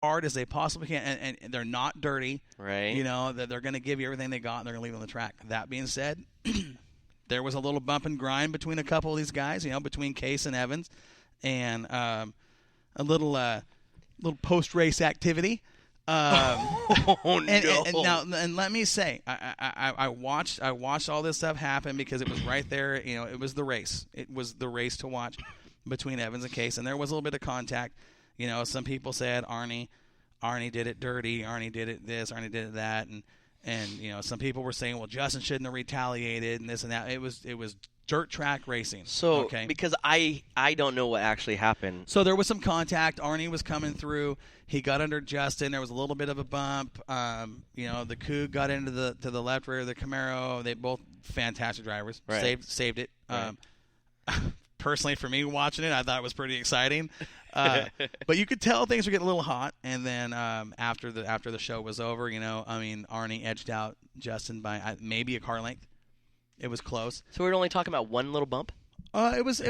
hard as they possibly can, and they're not dirty. Right. You know, that they're going to give you everything they got, and they're going to leave it on the track. That being said, there was a little bump and grind between a couple of these guys, you know, between Case and Evans, and a little post-race activity. Oh no! And let me say, I watched all this stuff happen because it was right there. You know, it was the race. It was the race to watch between Evans and Case, and there was a little bit of contact. You know, some people said Arnie did it dirty, Arnie did it this, Arnie did it that, and you know, some people were saying, well, Justin shouldn't have retaliated and this and that. It was dirt track racing. So, okay? because I don't know what actually happened. So there was some contact. Arnie was coming through. He got under Justin. There was a little bit of a bump. You know, the Cougar got into the left rear of the Camaro. They both fantastic drivers. Right. Saved it. Right. Personally, for me watching it, I thought it was pretty exciting. But you could tell things were getting a little hot. And then after the show was over, you know, I mean, Arnie edged out Justin by maybe a car length. It was close. So we're only talking about one little bump? It was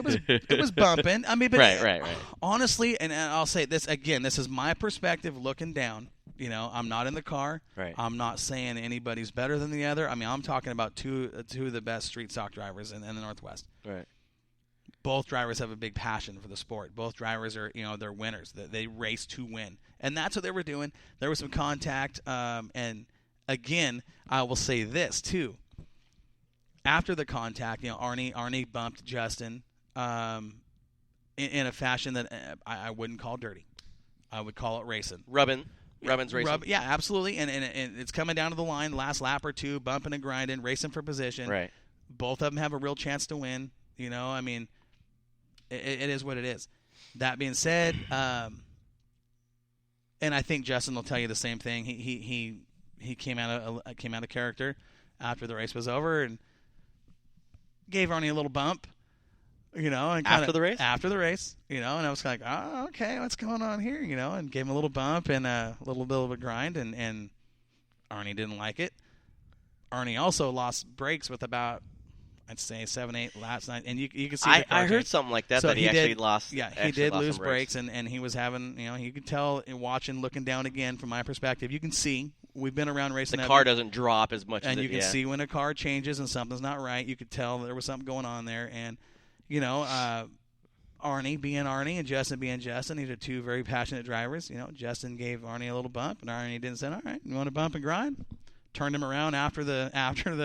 bumping. I mean, but right. Honestly, and I'll say this again. This is my perspective looking down. You know, I'm not in the car. Right. I'm not saying anybody's better than the other. I mean, I'm talking about two of the best street stock drivers in the Northwest. Right. Both drivers have a big passion for the sport. Both drivers are, you know, they're winners. They race to win, and that's what they were doing. There was some contact, and again, I will say this too. After the contact, you know, Arnie bumped Justin in a fashion that I wouldn't call dirty. I would call it racing. Rubbin's racing. Yeah, absolutely. And it's coming down to the line, last lap or two, bumping and grinding, racing for position. Right. Both of them have a real chance to win. You know, I mean, it is what it is. That being said, and I think Justin will tell you the same thing. He came out of character after the race was over and gave Arnie a little bump, you know, and after the race, you know, and I was like, oh, okay, what's going on here, you know, and gave him a little bump and a little bit of a grind, and Arnie didn't like it. Arnie also lost brakes with about, I'd say 7-8 laps, and you can see. I heard something like that, so he actually lost. Yeah, he did lose brakes, and he was having, you know, you could tell watching, looking down again from my perspective, you can see. We've been around racing. The car doesn't drop as much. And you can see when a car changes and something's not right. You could tell there was something going on there. And, you know, Arnie being Arnie and Justin being Justin, these are two very passionate drivers. You know, Justin gave Arnie a little bump, and Arnie didn't say, all right, you want to bump and grind? Turned him around after the after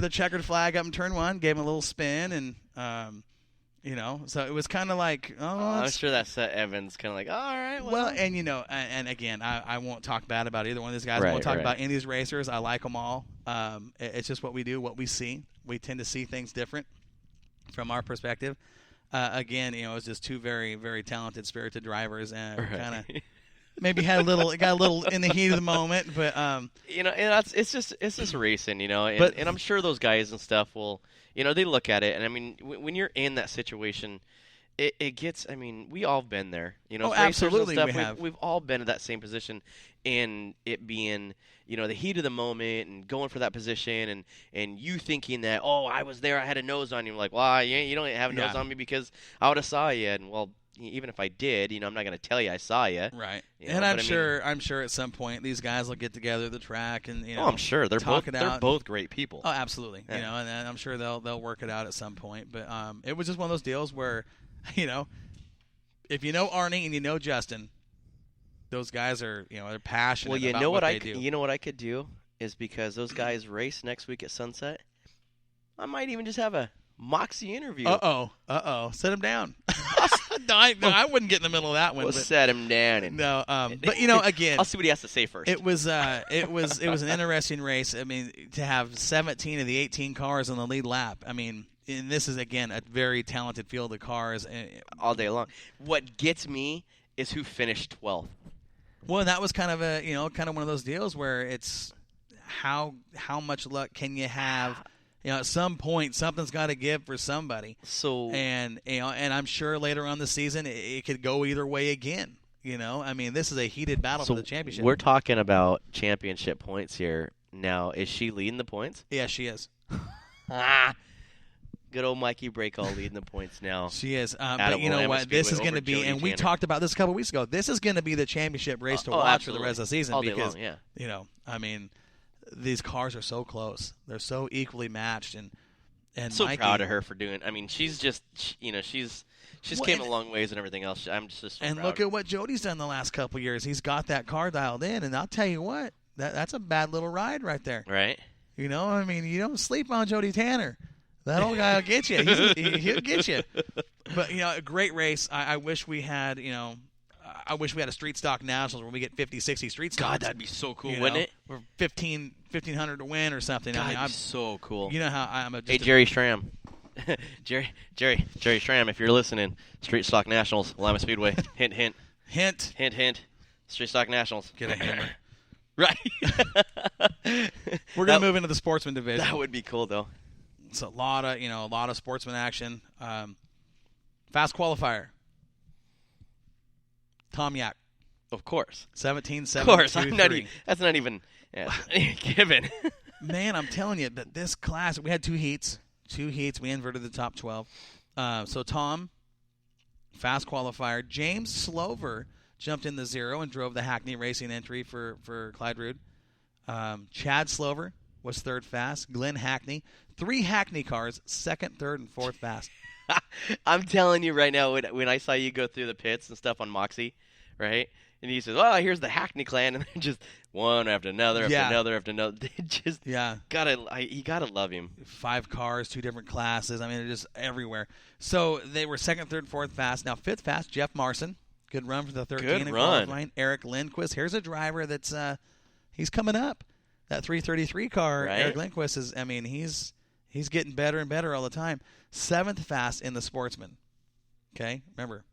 the checkered flag up in turn one, gave him a little spin, and you know, so it was kind of like, I'm sure that set Evans kind of like, all right. Well, and you know, and again, I won't talk bad about either one of these guys. I won't talk about any of these racers. I like them all. It's just what we do, what we see. We tend to see things different from our perspective. Again, you know, it's just two very, very talented, spirited drivers, and kind of maybe got a little in the heat of the moment, but you know, and it's just racing, you know, and I'm sure those guys and stuff will. You know, they look at it, and I mean, when you're in that situation, it gets. I mean, we all have been there. You know, absolutely, and stuff, we've all been in that same position, and it being, you know, the heat of the moment, and going for that position, and you thinking that, oh, I was there, I had a nose on you. I'm like, well, you don't have a nose on me because I would have saw you, and well. Even if I did, you know, I'm not going to tell you I saw you. Right. You know, and I'm sure at some point these guys will get together at the track and, you know, I'm sure they're both great people. Oh, absolutely. Yeah. You know, and I'm sure they'll work it out at some point. But it was just one of those deals where, you know, if you know Arnie and you know Justin, those guys are, you know, they're passionate. Well, you about know what they do. You know what I could do is because those guys race next week at Sunset. I might even just have a Moxie interview. Set him down. No, I wouldn't get in the middle of that one. We'll set him down. But you know, again, I'll see what he has to say first. It was an interesting race. I mean, to have 17 of the 18 cars on the lead lap. I mean, and this is again a very talented field of cars all day long. What gets me is who finished 12th. Well, that was kind of one of those deals where it's how much luck can you have. You know, at some point, something's got to give for somebody. So, and I'm sure later on the season, it could go either way again. You know, I mean, this is a heated battle for the championship. We're talking about championship points here. Now, is she leading the points? Yeah, she is. Good old Mikey Breakall leading the points now. She is. But you know what? This is going to be, Jody and we Tanner. talked about this a couple weeks ago, this is going to be the championship race to watch absolutely. for the rest of the season. All day because, long, yeah. you know, I mean, these cars are so close. They're so equally matched. And so Mikey, proud of her for doing. I mean, she's just, she's Well, came and- a long ways and everything else. I'm just so And proud. look at what Jody's done the last couple years. He's got that car dialed in, and I'll tell you what, that's a bad little ride right there. Right? You know, I mean, you don't sleep on Jody Tanner. That old guy will get you. He'll get you. But, you know, a great race. I wish we had, you know, I wish we had a street stock nationals where we get 50, 60 street stocks. God, that'd be so cool, you wouldn't know, it? Or 1,500 to win or something. God, I mean, that'd be so cool. you know how I'm a Hey, Jerry Schramm. Jerry Schramm, if you're listening, Street Stock Nationals, Lima Speedway. Hint, hint. hint. Hint, hint. Street Stock Nationals. Get a hammer. Right. We're gonna move into the sportsman division. That would be cool, though. It's a lot of sportsman action. Fast qualifier. Tom Yak, Of course. 17-7. Of course. That's not even given. Man, I'm telling you that this class, we had two heats. We inverted the top 12. So Tom, fast qualifier. James Slover jumped in the 0 and drove the Hackney Racing entry for Clyde Rood. Chad Slover was third fast. Glenn Hackney, 3 Hackney cars, second, third, and fourth fast. I'm telling you right now, when I saw you go through the pits and stuff on Moxie, right? And he says, "Oh, here's the Hackney clan," and they're just one after another after another after another. They just Yeah. you gotta love him. 5 cars, 2 different classes. I mean, they're just everywhere. So they were second, third, fourth fast. Now fifth fast, Jeff Marson. Good run for the 13 Good in run. qualifying. Eric Lindquist. Here's a driver that's he's coming up. That 333 car, Right. Eric Lindquist is. I mean, he's getting better and better all the time. 7th fast in the Sportsman. Okay, remember.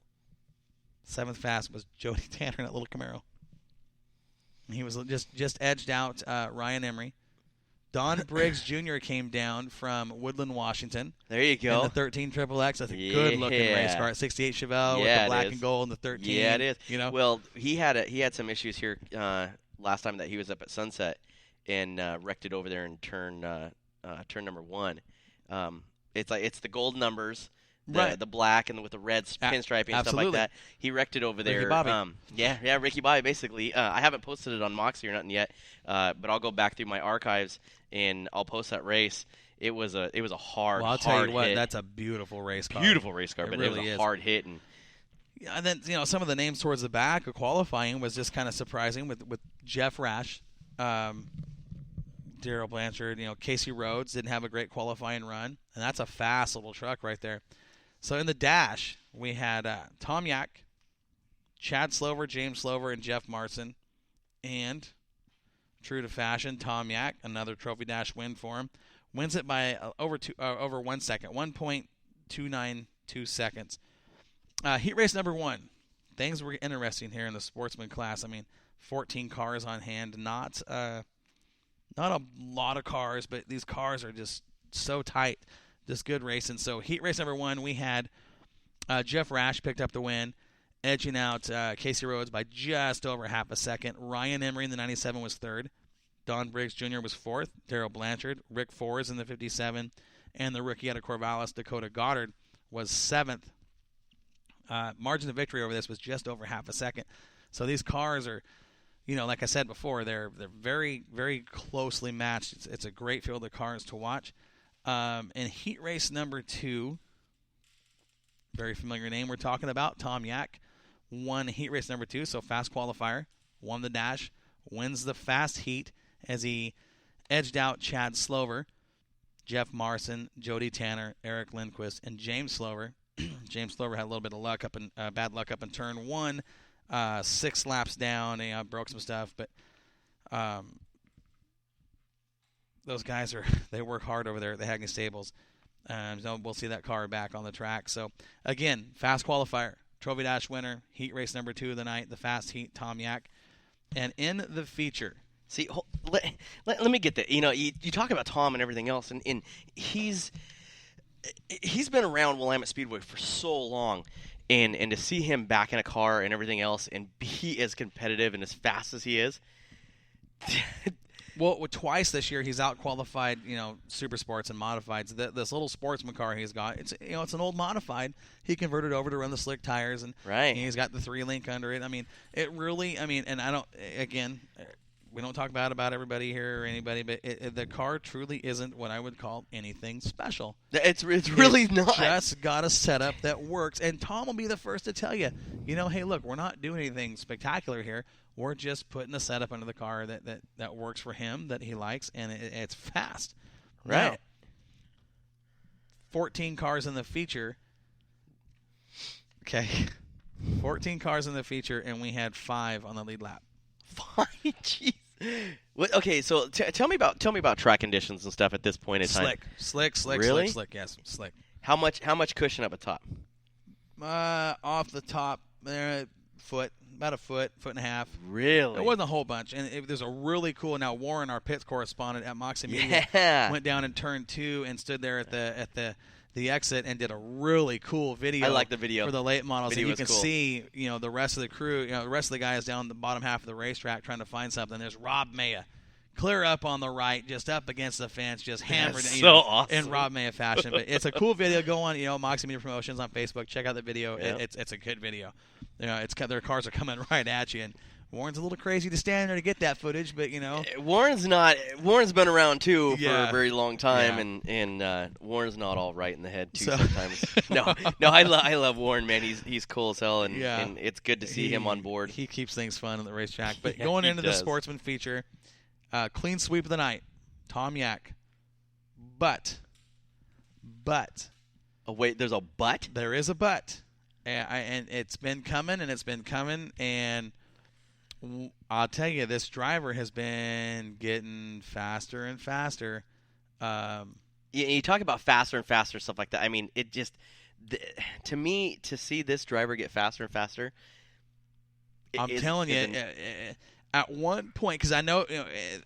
7th fast was Jody Tanner in that little Camaro. He was just edged out Ryan Emery. Don Briggs Jr. came down from Woodland, Washington. There you In go. the 13 XXX. That's a good-looking race car. 68 Chevelle with Yeah, the it black is. and gold and the 13. Yeah, it is. You know? Well, he had some issues here last time that he was up at Sunset and wrecked it over there in turn number 1. It's the gold numbers, Right. the black and with the red pinstriping and stuff like absolutely. that. He wrecked it over there. Ricky Bobby. Yeah, Ricky Bobby. Basically, I haven't posted it on Moxie or nothing yet, but I'll go back through my archives and I'll post that race. It was a hard. Well, I'll tell you what, hit. that's a beautiful race car. Beautiful race car, It but really it was a is. hard hit. And And then, you know, some of the names towards the back of qualifying was just kind of surprising with Jeff Rash, Daryl Blanchard, you know, Casey Rhodes didn't have a great qualifying run, and that's a fast little truck right there. So in the dash, we had Tom Yak, Chad Slover, James Slover, and Jeff Marson, and true to fashion, Tom Yak, another Trophy Dash win for him, wins it by over 1 second, 1.292 seconds. Heat race number 1. Things were interesting here in the sportsman class. I mean, 14 cars on hand. Not a lot of cars, but these cars are just so tight. Just good racing. So heat race number 1, we had Jeff Rash picked up the win, edging out Casey Rhodes by just over half a second. Ryan Emery in the 97 was third. Don Briggs Jr. was fourth. Daryl Blanchard. Rick Forrs in the 57. And the rookie out of Corvallis, Dakota Goddard, was seventh. Margin of victory over this was just over half a second. So these cars are, you know, like I said before, they're very, very closely matched. It's a great field of cars to watch. In heat race number 2, very familiar name we're talking about, Tom Yak, won heat race number 2, so fast qualifier, won the dash, wins the fast heat as he edged out Chad Slover, Jeff Marson, Jody Tanner, Eric Lindquist, and James Slover. James Slover had a little bit of luck bad luck up in turn 1, 6 laps down, and broke some stuff, but those guys they work hard over there at the Hackney Stables. So we'll see that car back on the track. So again, fast qualifier, Trophy Dash winner, heat race number 2 of the night, the fast heat, Tom Yak, and in the feature. see, let me get that. You know, you talk about Tom and everything else, and he's been around Willamette Speedway for so long, and to see him back in a car and everything else and be as competitive and as fast as he is, Well, twice this year he's out-qualified, super sports and modifieds. This little sportsman car he's got, it's an old modified. He converted over to run the slick tires, and he's got the 3-link under it. I mean, it really, and I don't, again, we don't talk bad about everybody here or anybody, but the car truly isn't what I would call anything special. It's really not. Just got a setup that works, and Tom will be the first to tell you, hey, look, we're not doing anything spectacular here. We're just putting a setup under the car that works for him, that he likes, and it's fast. Right. Now, 14 cars in the feature. Okay. 14 cars in the feature, and we had 5 on the lead lap. 5? Jeez. Okay, so tell me about track conditions and stuff at this point in time. Slick. Really? Slick. Yes, slick. How much cushion up at top? Off the top, about a foot and a half. Really? It wasn't a whole bunch. And there's a really cool. Now Warren, our pits correspondent at Moxie Media, went down in turn 2 and stood there at the exit and did a really cool video. I like the video for the late models. Video and you can cool. see, the rest of the crew, the rest of the guys down the bottom half of the racetrack trying to find something. There's Rob Maya, clear up on the right, just up against the fence, just hammered. Awesome. In Rob Maya fashion. But it's a cool video. Go on, Moxie Media Promotions on Facebook. Check out the video. Yep. It's a good video. Their cars are coming right at you, and Warren's a little crazy to stand there to get that footage, but Warren's been around too for a very long time, yeah. and Warren's not all right in the head too sometimes. No, I love Warren, man. He's cool as hell, and it's good to see him on board. He keeps things fun on the racetrack. But going into the sportsman feature, clean sweep of the night, Tom Yak. But. Oh wait, there's a but? There is a but, and it's been coming, and I'll tell you, this driver has been getting faster and faster. You talk about faster and faster, stuff like that. I mean, it just, to me, to see this driver get faster and faster. I'm telling you, at one point, because I know,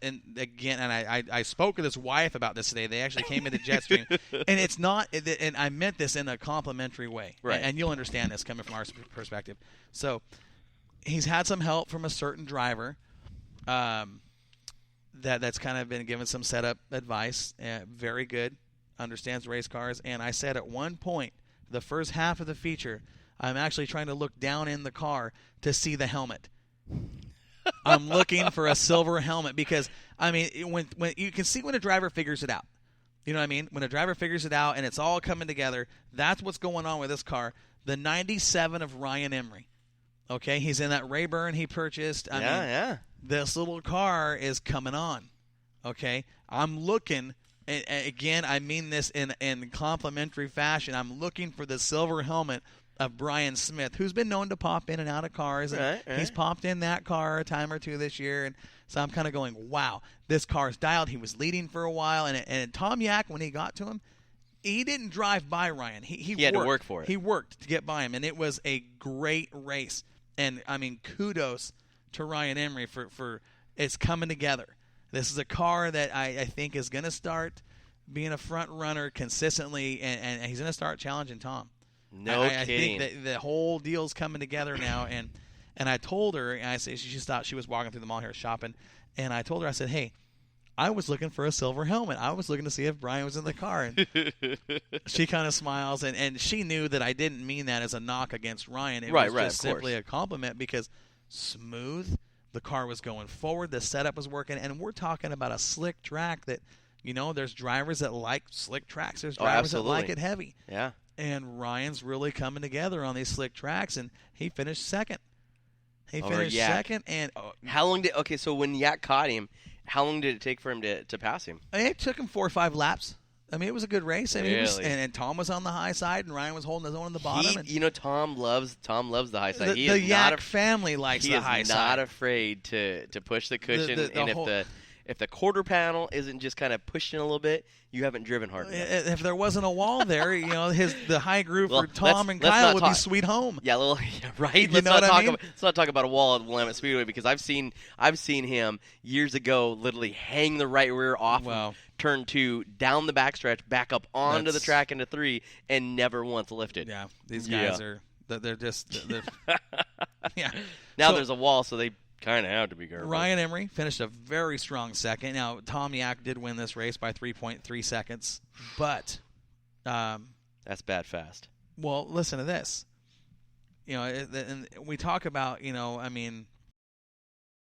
and again, and I spoke with his wife about this today. They actually came into Jetstream, and it's not, and I meant this in a complimentary way, right? And you'll understand this coming from our perspective. So he's had some help from a certain driver that's kind of been given some setup advice. Very good, understands race cars. And I said at one point, the first half of the feature, I'm actually trying to look down in the car to see the helmet. I'm looking for a silver helmet because, I mean, when you can see when a driver figures it out. You know what I mean? When a driver figures it out and it's all coming together, that's what's going on with this car. The 97 of Ryan Emery. Okay, he's in that Rayburn he purchased. I mean, this little car is coming on. Okay, I'm looking, and again, I mean this in complimentary fashion. I'm looking for the silver helmet of Brian Smith, who's been known to pop in and out of cars. And right. He's popped in that car a time or two this year, and so I'm kind of going, wow, this car's dialed. He was leading for a while, and Tom Yak, when he got to him, he didn't drive by Ryan. He had to work for it. He worked to get by him, and it was a great race. And, I mean, kudos to Ryan Emery for it's coming together. This is a car that I think is going to start being a front runner consistently, and he's going to start challenging Tom. No kidding. I think that the whole deal's coming together now. And I told her, and I said she stopped. She was walking through the mall here shopping, and I told her, I said, hey, I was looking for a silver helmet. I was looking to see if Brian was in the car. And she kind of smiles, and she knew that I didn't mean that as a knock against Ryan. It was just simply a compliment because smooth, the car was going forward, the setup was working, and we're talking about a slick track that, there's drivers that like slick tracks. There's drivers that like it heavy. Yeah. And Ryan's really coming together on these slick tracks, and he finished second. Second, and how long did? Okay, so when Yak caught him, how long did it take for him to pass him? It took him 4 or 5 laps. I mean, it was a good race. I mean, really? and Tom was on the high side, and Ryan was holding his own on the bottom. Tom loves the high side. The Yak family likes the high side. He is not afraid to push the cushion, if the quarter panel isn't just kind of pushing a little bit, you haven't driven hard enough. If there wasn't a wall there, the high groove for Tom and Kyle would be sweet home. Yeah, right. Let's not talk about a wall at Willamette Speedway because I've seen him years ago literally hang the right rear off of turn 2 down the backstretch, back up onto the track into 3, and never once lifted. Yeah, these guys are they're just yeah. Now there's a wall, so they kind of have to be careful. Ryan Emery finished a very strong second. Now, Tom Yak did win this race by 3.3 seconds, but that's bad fast. Well, listen to this. And we talk about,